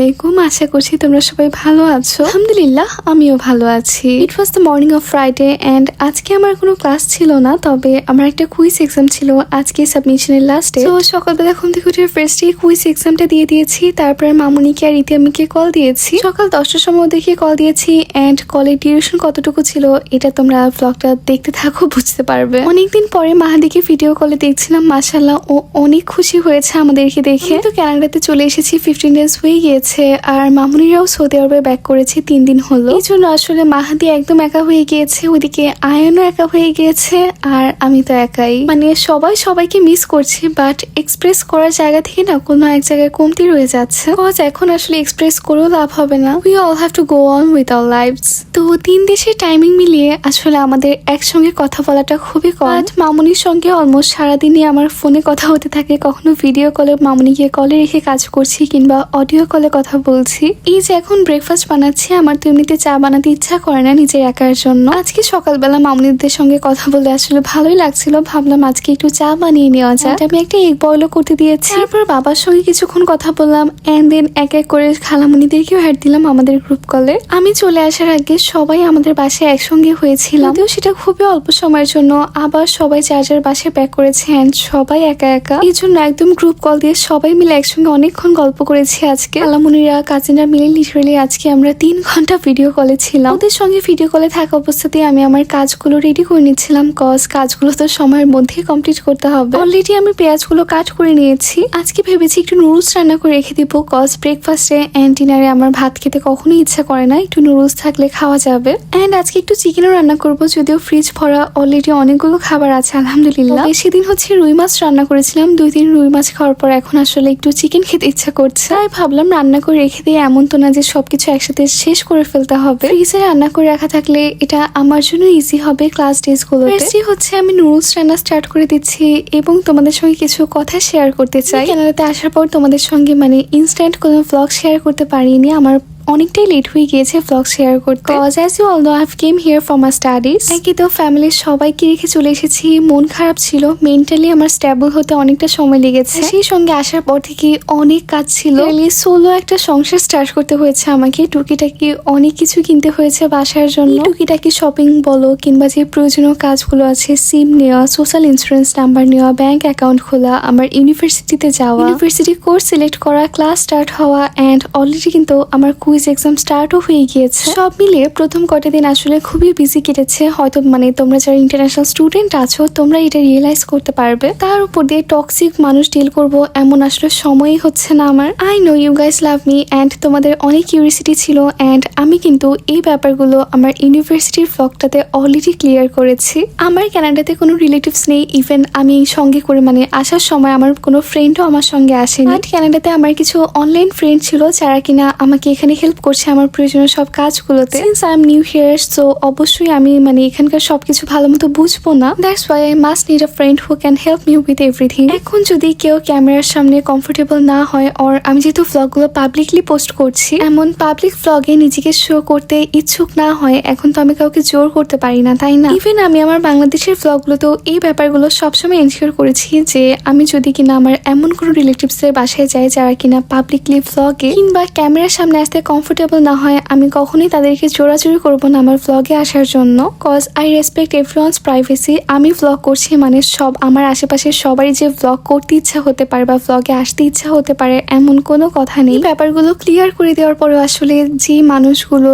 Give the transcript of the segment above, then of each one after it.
আশা করছি তোমরা সবাই ভালো আছো। আলহামদুলিল্লাহ আমিও ভালো আছি। It was the morning of Friday and আজকে আমার কোনো ক্লাস ছিল না, তবে আমার একটা কুইজ এক্সাম ছিল আজকে সাবমিশনের লাস্টে। তো সকালবেলা ঘুম থেকে উঠে ফার্স্টে কুইজ এক্সামটা দিয়ে দিয়েছি, তারপরে মামুনিকে আর ইতিআমিকে কল দিয়েছি। সকাল 10টার সময় ওদেরকে কল দিয়েছি এন্ড কলের ডিউরেশন কতটুকু ছিল এটা তোমরা ব্লগটা দেখতে থাকো, বুঝতে পারবে। অনেকদিন পরে মাহাদিকে ভিডিও কলে দেখছিলাম, মাশাআল্লাহ ও অনেক খুশি হয়েছে আমাদেরকে দেখে। তো কানাডাতে চলে এসেছি, 15 ডেজ হয়ে গিয়েছে আর মামুনিরাও সৌদি আরবে ব্যাক করেছে 3 দিন হলো। এই জন্য আসলে মাহাদি একদম একা হয়ে গিয়েছে, ওইদিকে আয়নও একা হয়ে গিয়েছে আর আমি তো একাই। মানে সবাই সবাইকে মিস করছি, বাট এক্সপ্রেস করার জায়গা থেকে না কোনো এক জায়গায় কমতি রয়ে যাচ্ছে। কজ এখন আসলে এক্সপ্রেস করেও লাভ হবে না, we all have to go on with our lives. তো 3 দেশের টাইমিং মিলিয়ে আসলে আমাদের একসঙ্গে কথা বলাটা খুবই কম। মামুনির সঙ্গে অলমোস্ট সারাদিনই আমার ফোনে কথা হতে থাকে, কখনো ভিডিও কলে মামুনিকে কলে রেখে কাজ করছি কিংবা অডিও কলে কথা বলছি। এই যে এখন ব্রেকফাস্ট বানাচ্ছি, আমার তো এমনিতে চা বানাতে ইচ্ছা করে না নিজের একার জন্য। আজকে সকালবেলা মামুনিদের সঙ্গে কথা বলে আসলে ভালোই লাগছিল, ভাবলাম আজকে একটু চা বানিয়ে নেওয়া যায়। আমি একটা এগ বয়েলও করতে দিয়েছি, তারপর বাবার সঙ্গে কিছুক্ষণ কথা বললাম এন্ড দেন এক এক করে খালামুনিদেরকেও অ্যাড দিলাম আমাদের গ্রুপ কলে। আমি চলে আসার আগে সবাই আমাদের বাসায় একসঙ্গে হয়েছিলাম, যদিও সেটা খুবই অল্প সময়ের জন্য। আবার সবাই যার যার বাসায় ব্যাক করেছে এন্ড সবাই একা একা, এই জন্য একদম গ্রুপ কল দিয়ে সবাই মিলে একসঙ্গে অনেকক্ষণ গল্প করেছি আজকে। খালামুনিরা কাজিনরা মিলে লিটারালি আজকে আমরা 3 ঘন্টা ভিডিও কলে ছিলাম। ওদের সঙ্গে ভিডিও কলে থাকা অবস্থাতেই আমি আমার কাজগুলো রেডি করে নিচ্ছিলাম, কজ কাজগুলো তো সময়ের মধ্যে কমপ্লিট করতে হবে। অলরেডি আমি পেঁয়াজগুলো কাট করে নিয়েছি। আজকে ভেবেছি একটু নুডলস রান্না করে রেখে দিব, কজ ব্রেকফাস্টে এন্ড ডিনারে আমার ভাত খেতে কখনোই ইচ্ছা করে না, একটু নুডলস থাকলে খাওয়া যাবে। এন্ড আজকে একটু চিকেনও রান্না করবো, যদিও ফ্রিজ ভরা অলরেডি অনেকগুলো খাবার আছে আলহামদুলিল্লাহ। সেদিন হচ্ছে রুই মাছ রান্না করেছিলাম, 2 দিন রুই মাছ খাওয়ার পর এখন আসলে একটু চিকেন খেতে ইচ্ছা করছে, তাই ভাবলাম রান্না করে রেখে দিয়ে এমন তো না যে সবকিছু একসাথে শেষ করে ফেলতে হবে। ফ্রিজে রান্না করে রাখা থাকলে এটা আমার জন্য ইজি হবে ক্লাস ডেজ গুলোতে। হচ্ছে আমি নুডলস রান্না স্টার্ট করে দিচ্ছি এবং তোমাদের সঙ্গে কিছু কথা শেয়ার করতে চাই। কানাডাতে আসার পর তোমাদের সঙ্গে মানে ইনস্ট্যান্ট কোনো ব্লগ শেয়ার করতে পারিনি, আমার অনেকটাই লেট হয়ে গিয়েছে ব্লগ শেয়ার করতে। Cause as you all know I have came here for my studies. একই তো ফ্যামিলির সবাইকে রেখে চলে এসেছি, মন খারাপ ছিল, মেন্টালি আমার স্টেবল হতে অনেকটা সময় লেগেছে। সেই সঙ্গে আসার পর থেকে অনেক কাজ ছিল, সোলো একটা সংসার স্টার্ট করতে হয়েছে আমাকে। টুকিটাকি অনেক কিছু কিনতে হয়েছে বাসার জন্য, টুকিটাকি শপিং বলো কিংবা যে প্রয়োজনীয় কাজগুলো আছে, সিম নেওয়া, সোশ্যাল ইন্স্যুরেন্স নাম্বার নেওয়া, ব্যাংক অ্যাকাউন্ট খোলা, আমার ইউনিভার্সিটিতে যাওয়া, ইউনিভার্সিটি কোর্স সিলেক্ট করা, ক্লাস স্টার্ট হওয়া এন্ড অলরেডি কিন্তু আমার কুইজ এক্সাম স্টার্টও হয়ে গিয়েছে। সব মিলিয়ে প্রথম কটা দিন আসলে খুবই বিজি কেটেছে। হয়তো মানে তোমরা যারা ইন্টারন্যাশনাল স্টুডেন্ট আছো তোমরা এটা রিয়েলাইজ করতে পারবে। তার উপর দিয়ে টক্সিক মানুষ ডিল করব এমন আসলে সময়ই হচ্ছে না আমার। I know you guys love me and তোমাদের অনেক কিউরিসিটি ছিল এন্ড আমি কিন্তু এই ব্যাপারগুলো আমার ইউনিভার্সিটির ব্লগটাতে অলরেডি ক্লিয়ার করেছি। আমার কানাডাতে কোনো রিলেটিভস নেই, ইভেন আমি সঙ্গে করে মানে আসার সময় আমার কোনো ফ্রেন্ডও আমার সঙ্গে আসেনি। বাট কানাডাতে আমার কিছু অনলাইন ফ্রেন্ড ছিল যারা কিনা আমাকে এখানে হেল্প করছে আমার প্রয়োজনীয় সব কাজগুলোতে। Since I am new here, so অবশ্যই আমি মানে এখানকার সবকিছু ভালো মতো বুঝবো না, that's why I must need a friend who can help me with everything. এখন যদি কেউ ক্যামেরার সামনে কমফোর্টেবল না হয়, অর আমি যেহেতু ব্লগগুলো পাবলিকলি পোস্ট করছি, এমন পাবলিক ব্লগে নিজেকে শো করতে ইচ্ছুক না হয়, এখন তো আমি কাউকে জোর করতে পারি না, তাই না? ইভেন আমি আমার বাংলাদেশের ব্লগগুলোতেও এই ব্যাপারগুলো সবসময় এনশিওর করেছি যে আমি যদি কিনা আমার এমন কোনো রিলেটিভসের বাসায় যাই যারা কিনা পাবলিকলি ব্লগে কিংবা ক্যামেরার সামনে আসতে কমফোর্টেবল না হয়, আমি কখনোই তাদেরকে জোরাজুরি করবো না আমার ব্লগে আসার জন্য। Cause I respect everyone's privacy. আমি ব্লগ করছি মানে সব আমার আশেপাশের সবারই যে ব্লগ করতে ইচ্ছা হতে পারে বা ব্লগে আসতে ইচ্ছা হতে পারে এমন কোনো কথা নেই। ব্যাপারগুলো ক্লিয়ার করে দেওয়ার পরেও আসলে যে মানুষগুলো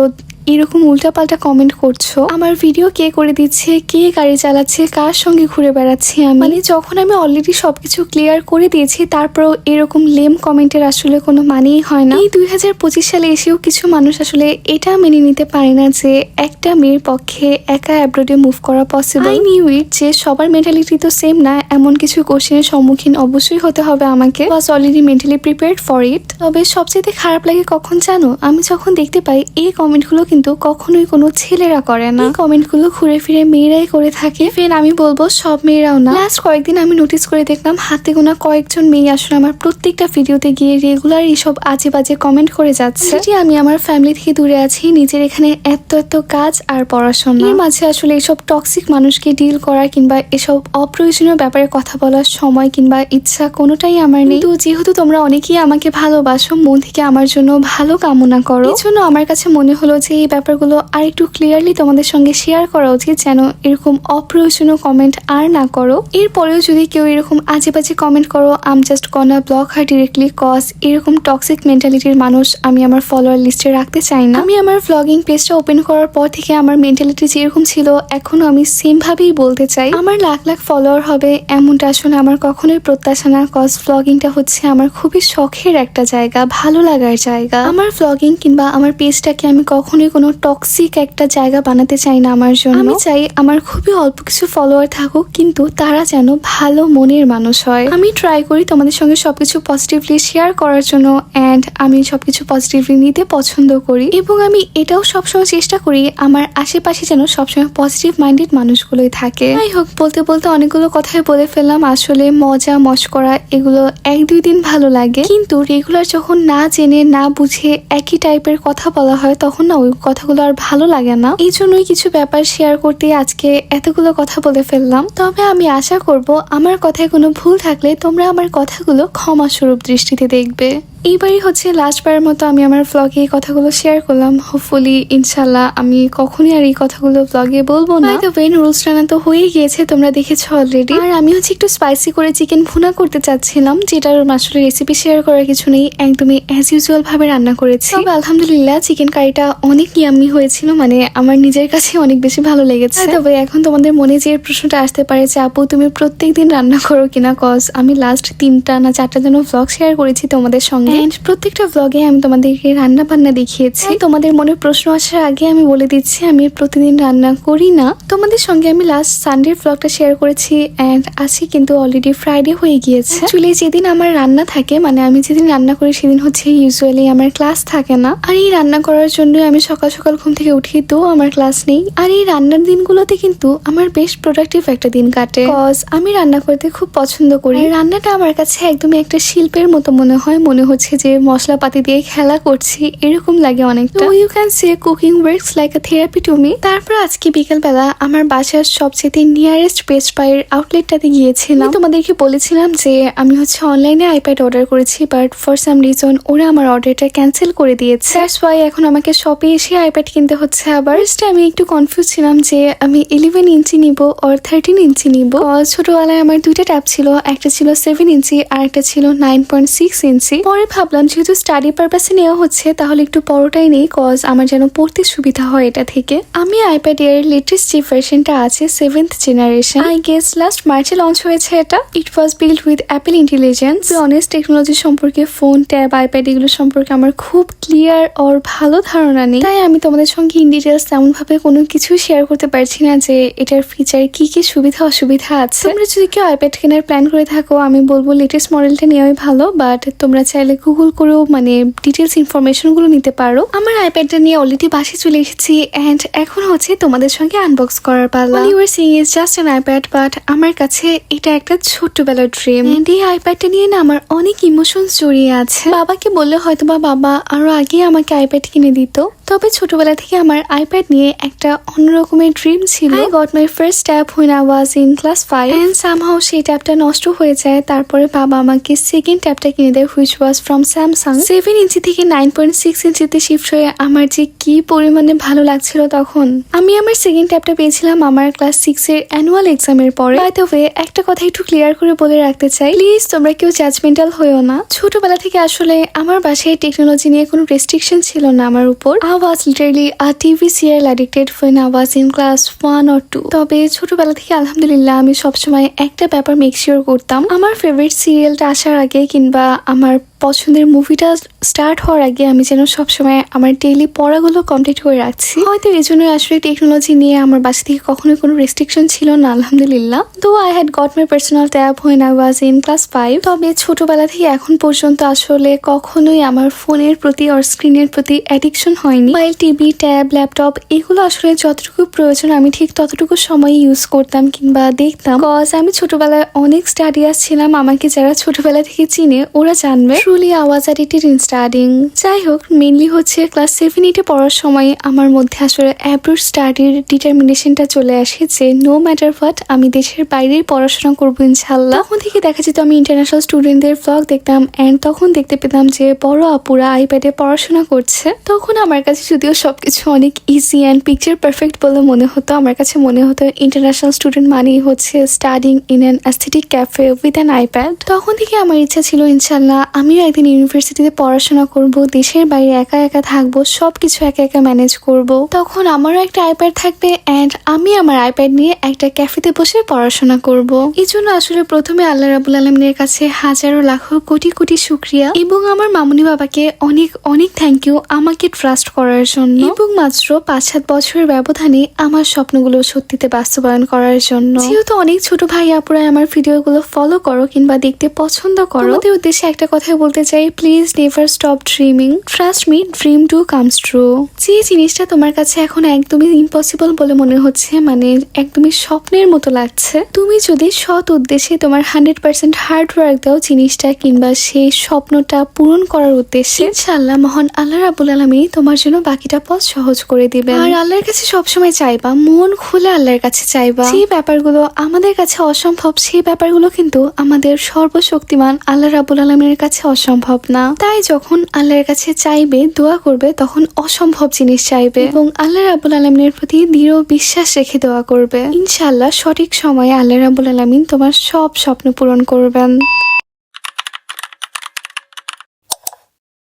এরকম উল্টাপাল্টা কমেন্ট করছো, আমার ভিডিও কে করে দিচ্ছে, কে গাড়ি চালাচ্ছে, কার সঙ্গে ঘুরে বেড়াচ্ছি আমি, মানে যখন আমি অলরেডি সবকিছু ক্লিয়ার করে দিয়েছি তারপরেও এরকম লেম কমেন্টের আসলে কোনো মানেই হয় না। এই 2025 সালে এসেও কিছু মানুষ আসলে এটা মেনে নিতে পারে না যে একটা মেয়ের পক্ষে একা অ্যাব্রোডে মুভ করা পসিবল। আই নিউ ইট যে সবার মেন্টালিটি তো সেম না, এমন কিছু কোশ্চেনের সম্মুখীন অবশ্যই হতে হবে আমাকে, was already mentally prepared for it. তবে সবচেয়ে খারাপ লাগে কখন জানো, আমি যখন দেখতে পাই এই কমেন্টগুলো কিন্তু কখনোই কোনো ছেলেরা করে না। কমেন্ট গুলো ঘুরে ফিরে মেয়েরাই করে থাকে। ফের আমি বলবো সব মেয়েরাও না। লাস্ট কয়েকদিন আমি নোটিস করে দেখলাম হাতে গোনা কয়েকজন মেয়ে আসলে আমার প্রত্যেকটা ভিডিওতে গিয়ে রেগুলার এইসব আজে বাজে কমেন্ট করে যাচ্ছে। যেটি আমি আমার ফ্যামিলি থেকে দূরে আছি, নিজের এখানে এত কাজ আর পড়াশোনা, এর মাঝে আসলে এইসব টক্সিক মানুষকে ডিল করা কিংবা এসব অপ্রয়োজনীয় ব্যাপারে কথা বলার সময় কিংবা ইচ্ছা কোনোটাই আমার নেই। তো যেহেতু তোমরা অনেকেই আমাকে ভালোবাসো, মন থেকে আমার জন্য ভালো কামনা করো, এই জন্য আমার কাছে মনে হলো যে এই ব্যাপারগুলো আর একটু ক্লিয়ারলি তোমাদের সঙ্গে শেয়ার করা উচিত, যেন এরকম অপ্রয়োজনীয় কমেন্ট আর না করো। এরপরেও যদি কেউ এরকম আজে বাজে কমেন্ট করো, আম জাস্ট গনা ব্লক হার ডিরেক্টলি, কজ এরকম টক্সিক মেন্টালিটির মানুষ আমি আমার ফলোয়ার লিস্টে রাখতে চাই না। আমি আমার ভ্লগিং পেজটা ওপেন করার পর থেকে আমার মেন্টালিটি যেরকম ছিল এখনো আমি সেম ভাবেই বলতে চাই। আমার লাখ লাখ ফলোয়ার হবে এমনটা আসলে আমার কখনোই প্রত্যাশা না, কজ ভ্লগিংটা হচ্ছে আমার খুবই শখের একটা জায়গা, ভালো লাগার জায়গা। আমার ভ্লগিং কিংবা আমার পেজটাকে আমি কখনোই কোনো টক্সিক একটা জায়গা বানাতে চাই না আমার জন্য। আমি চাই আমার খুবই অল্প কিছু ফলোয়ার থাকুক, কিন্তু তারা যেন ভালো মনের মানুষ হয়। আমি ট্রাই করি তোমাদের সঙ্গে সবকিছু পজিটিভলি শেয়ার করার জন্য, অ্যান্ড আমি সবকিছু পজিটিভলি নিতে পছন্দ করি, এবং আমি এটাও সবসময় চেষ্টা করি আমার আশেপাশে যেন সবসময় পজিটিভ মাইন্ডেড মানুষগুলোই থাকে। যাই হোক, বলতে বলতে অনেকগুলো কথাই বলে ফেললাম। আসলে মজা মস্করা এগুলো এক দুই দিন ভালো লাগে, কিন্তু রেগুলার যখন না জেনে না বুঝে একই টাইপের কথা বলা হয় তখন না ওই কথাগুলো আর ভালো লাগে না। এই জন্যই কিছু ব্যাপার শেয়ার করতে আজকে এতগুলো কথা বলে ফেললাম। তবে আমি আশা করব আমার কথায় কোনো ভুল থাকলে তোমরা আমার কথাগুলো ক্ষমাস্বরূপ দৃষ্টিতে দেখবে। এইবারই হচ্ছে লাস্টবারের মতো আমি আমার ব্লগে এই কথাগুলো শেয়ার করলাম। হোপফুলি ইনশাল্লাহ আমি কখনই আর এই কথাগুলো ব্লগে বলবো না। রুলস রান্না তো হয়ে গিয়েছে, তোমরা দেখেছো অলরেডি। আর আমি হচ্ছে একটু স্পাইসি করে চিকেন ভুনা করতে চাচ্ছিলাম, যেটার আসলে রেসিপি শেয়ার করার কিছু নেই, একদমই অ্যাজ ইউজুয়াল ভাবে রান্না করেছি। তবে আলহামদুলিল্লাহ চিকেন কারিটা অনেক ইয়াম্মি হয়েছিল, মানে আমার নিজের কাছে অনেক বেশি ভালো লেগেছে। তবে এখন তোমাদের মনে যে প্রশ্নটা আসতে পারে যে আপু তুমি প্রত্যেকদিন রান্না করো কিনা, কজ আমি লাস্ট 3টা না 4টা যেন ব্লগ শেয়ার করেছি তোমাদের সঙ্গে, প্রত্যেকটা ব্লগে আমি তোমাদেরকে রান্না বান্না দেখিয়েছি। তোমাদের মনে প্রশ্ন আসার আগে আমি বলে দিচ্ছি আমি প্রতিদিন রান্না করি না। তোমাদের সঙ্গে আমি লাস্ট সানডে ব্লগটা শেয়ার করেছি, এন্ড আজকে কিন্তু অলরেডি ফ্রাইডে হয়ে গিয়েছে। অ্যাকচুয়ালি যেদিন আমার রান্না থাকে, মানে আমি যেদিন রান্না করি সেদিন হচ্ছে ইউজুয়ালি আমার ক্লাস থাকে না। আর এই রান্না করার জন্য আমি সকাল সকাল ঘুম থেকে উঠি, তো আমার ক্লাস নেই। আর এই রান্নার দিনগুলোতে কিন্তু আমার বেশ প্রোডাক্টিভ একটা দিন কাটে, কজ আমি রান্না করতে খুব পছন্দ করি। রান্নাটা আমার কাছে একদমই একটা শিল্পের মতো মনে হয়, মনে হচ্ছে যে মশলাপাতি দিয়ে খেলা করছি এরকম লাগে অনেকটা। You can say cooking works like a therapy to me. তারপর আজকে বিকেলবেলা আমার বাসার সবচেয়ে নিয়ারেস্ট বেস্ট বাইয়ের আউটলেটটাতে গিয়েছিলাম। তোমাদেরকে বলেছিলাম যে আমি হচ্ছে অনলাইনে আইপ্যাড অর্ডার করেছি, বাট ফর সাম রিজন ওরা আমার অর্ডারটা ক্যান্সেল করে দিয়েছে। দ্যাটস ওয়াই এখন আমাকে শপে এসে আইপ্যাড কিনতে হচ্ছে। আবার আমি একটু কনফিউজ ছিলাম যে আমি 11 ইঞ্চি নিব আর 13 ইঞ্চি নিব। ছোটবেলায় আমার 2টা ট্যাব ছিল, একটা ছিল 7 ইঞ্চি আর একটা ছিল 9.6 ইঞ্চি। পরে ভাবলাম যেহেতু স্টাডি পারপাসে নেওয়া হচ্ছে তাহলে একটু বড়টাই নেই, কজ আমার যেন পড়তে সুবিধা হয় এটা থেকে। আমি আইপ্যাড এর লেটেস্ট যে ভার্সনটা আছে 7th generation, I guess last মার্চে লঞ্চ হয়েছে এটা। It was build with Apple Intelligence. Honest technology সম্পর্কে, ফোন, ট্যাব, আইপ্যাড এগুলো সম্পর্কে আমার খুব ক্লিয়ার আর ভালো ধারণা নেই, তাই আমি তোমাদের সঙ্গে ইন ডিটেলস তেমন ভাবে কোনো কিছু শেয়ার করতে পারছি না যে এটার ফিচার কি কি সুবিধা অসুবিধা আছে। তোমরা যদি কেউ আইপ্যাড কেনার প্ল্যান করে থাকো আমি বলবো লেটেস্ট মডেলটা নেওয়াই ভালো, বাট তোমরা চাইলে গুগল করেও মানে ডিটেলস ইনফরমেশন গুলো নিতে পারো। আমার আইপ্যাডটা নিয়ে অলরেডি বাসে চলে এসেছি, এন্ড এখন হচ্ছে তোমাদের সঙ্গে আনবক্স করার পালা। You are seeing is just an iPad, but আমার কাছে এটা একটা ছোট্টবেলার ড্রিম। এন্ড এই আইপ্যাডটা নিয়ে না আমার অনেক ইমোশনস জড়িয়ে আছে। বাবাকে বললে হয়তো বা বাবা আরো আগে আমাকে আইপ্যাড কিনে দিত, তবে ছোটবেলা থেকে আমার আইপ্যাড নিয়ে একটা অন্যরকমের ড্রিম ছিল। I got my first tab when I was in class 5 and somehow সেই ট্যাবটা নষ্ট হয়ে যায়। তারপরে বাবা আমাকে সেকেন্ড ট্যাবটা কিনে দেয় which was from Samsung। 7 ইঞ্চি থেকে 9.6 ইঞ্চিতে শিফট হয়ে আমার যে কি পরিমাণে ভালো লাগছিল তখন। আমি আমার সেকেন্ড ট্যাবটা পেয়েছিলাম আমার ক্লাস 6 এর অ্যানুয়াল এক্সামের পরে। বাই দ্য ওয়ে একটা কথা একটু ক্লিয়ার করে বলে রাখতে চাই, প্লিজ তোমরা কেউ জাজমেন্টাল হয়েও না। ছোটবেলা থেকে আসলে আমার বাসায় টেকনোলজি নিয়ে কোনো রেস্ট্রিকশন ছিল না আমার উপর। I was literally a TV serial addicted when I was in class 1 or 2। তবে ছোটবেলা থেকে আলহামদুলিল্লাহ আমি সবসময় একটা ব্যাপার মেক শিওর করতাম, আমার ফেভারিট সিরিয়ালটা আসার আগে কিংবা আমার পছন্দের মুভিটা স্টার্ট হওয়ার আগে আমি যেন সবসময় আমার ডেইলি পড়াগুলো কমপ্লিট করে রাখছি। হয়তো এই জন্যই আসলে টেকনোলজি নিয়ে আমার বাসা থেকে কখনোই কোনো রেস্ট্রিকশন ছিল না আলহামদুলিল্লাহ। তো I had got my personal tab when I was in class 5। তবে ছোটবেলা থেকে এখন পর্যন্ত আসলে কখনোই আমার ফোনের প্রতি আর স্ক্রিনের প্রতি অ্যাডিকশন হয়নি। হয়নি। মোবাইল, টিভি, ট্যাব, ল্যাপটপ এগুলো আসলে যতটুকু প্রয়োজন আমি ঠিক ততটুকু সময় ইউজ করতাম কিংবা দেখতাম। কজ আমি ছোটবেলায় অনেক স্টাডিয়াস ছিলাম। আমাকে যারা ছোটবেলা থেকে চিনে ওরা জানবে truly I was addicted in studying. যাই হোক, মেনলি হচ্ছে ক্লাস 7-8 পড়ার সময় আমার মধ্যে আসলে অ্যাব্রোড স্টাডির ডিটারমিনেশনটা চলে আসে যে নো ম্যাটার হোয়াট আমি দেশের বাইরেই পড়াশোনা করবো ইনশাল্লাহ। তখন থেকে দেখা যেত আমি ইন্টারন্যাশনাল স্টুডেন্টদের ব্লগ দেখতাম অ্যান্ড তখন দেখতে পেতাম যে বড় আপুরা আইপ্যাডে পড়াশোনা করছে। তখন আমার কাছে যদিও সবকিছু অনেক ইজি অ্যান্ড পিকচার পারফেক্ট বলে মনে হতো। আমার কাছে মনে হতো ইন্টারন্যাশনাল স্টুডেন্ট মানেই হচ্ছে studying in an aesthetic cafe with an iPad. তখন থেকে আমার ইচ্ছা ছিল ইনশাল্লাহ আমিও একদিন ইউনিভার্সিটিতে পড়াশোনা করব, দেশের বাইরে একা একা থাকবো, সবকিছু একা একা ম্যানেজ করব। তখন আমারও একটা আইপ্যাড থাকবে অ্যান্ড আমি আমার আইপ্যাড নিয়ে একটা ক্যাফেতে বসে পড়াশোনা করব। এই জন্য আসলে প্রথমে আল্লাহ রাব্বুল আলামিনের কাছে হাজারো লাখো কোটি কোটি শুকরিয়া এবং আমার মামুনি বাবাকে অনেক অনেক থ্যাংক ইউ আমাকে ট্রাস্ট করার জন্য এবং মাত্র 5-7 বছরের ব্যবধানে আমার স্বপ্নগুলো সত্যিতে বাস্তবায়ন করার জন্য। যেহেতু অনেক ছোট ভাই আপুরা আমার ভিডিওগুলো ফলো করো কিংবা দেখতে পছন্দ করো, তোমাদের উদ্দেশ্যে একটা কথাই বলতে চাই, please never stop dreaming, trust me, dream to comes true. যে জিনিসটা তোমার কাছে এখন একদমই ইম্পসিবল বলে মনে হচ্ছে, মানে একদমই স্বপ্নের মতো লাগছে, তুমি যদি সৎ উদ্দেশ্যে তোমার 100% হার্ড ওয়ার্ক দাও জিনিসটা কিংবা সেই স্বপ্নটা পূরণ করার উদ্দেশ্যে, ইনশাআল্লাহ মহান আল্লাহ রাব্বুল আলামিন তোমার জন্য বাকিটা পথ সহজ করে দিবেন। আর আল্লাহর কাছে সবসময় চাইবা, মন খুলে আল্লাহর কাছে চাইবা। যে ব্যাপারগুলো আমাদের কাছে অসম্ভব সেই ব্যাপারগুলো কিন্তু আমাদের সর্বশক্তিমান আল্লাহ রাব্বুল আলামিনের কাছে অসম্ভব না। তাই যখন আল্লাহর কাছে চাইবে, দোয়া করবে, তখন অসম্ভব জিনিস চাইবে এবং আল্লাহ রাব্বুল আলামিনের প্রতি দৃঢ় বিশ্বাস রেখে দোয়া করবে। ইনশাআল্লাহ সঠিক সময়ে আল্লাহ রাব্বুল আলামিন তোমার সব স্বপ্ন পূরণ করবেন।